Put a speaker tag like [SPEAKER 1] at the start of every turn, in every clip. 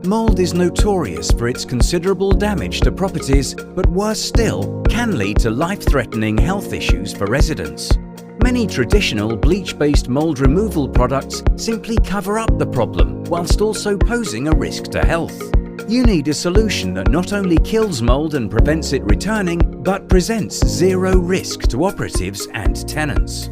[SPEAKER 1] Mould is notorious for its considerable damage to properties, but worse still, can lead to life-threatening health issues for residents. Many traditional bleach-based mould removal products simply cover up the problem whilst also posing a risk to health. You need a solution that not only kills mould and prevents it returning, but presents zero risk to operatives and tenants.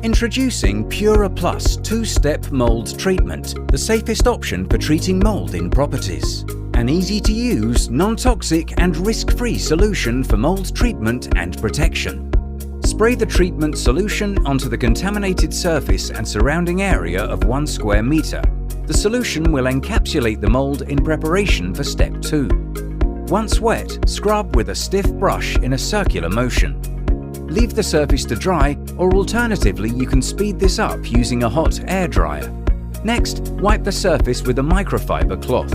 [SPEAKER 1] Introducing Pura Plus 2-step mould treatment, the safest option for treating mould in properties. An easy-to-use, non-toxic and risk-free solution for mould treatment and protection. Spray the treatment solution onto the contaminated surface and surrounding area of 1 square meter. The solution will encapsulate the mould in preparation for step 2. Once wet, scrub with a stiff brush in a circular motion. Leave the surface to dry, or alternatively you can speed this up using a hot air dryer. Next, wipe the surface with a microfiber cloth.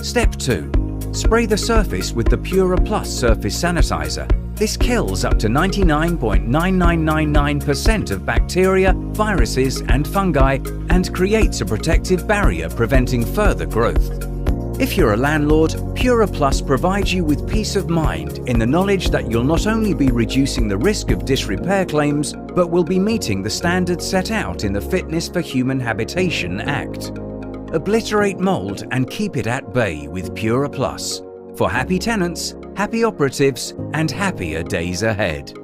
[SPEAKER 1] Step 2. Spray the surface with the Pura Plus surface sanitizer. This kills up to 99.9999% of bacteria, viruses and fungi and creates a protective barrier preventing further growth. If you're a landlord, Pura Plus provides you with peace of mind in the knowledge that you'll not only be reducing the risk of disrepair claims, but will be meeting the standards set out in the Fitness for Human Habitation Act. Obliterate mould and keep it at bay with Pura Plus. For happy tenants, happy operatives, and happier days ahead.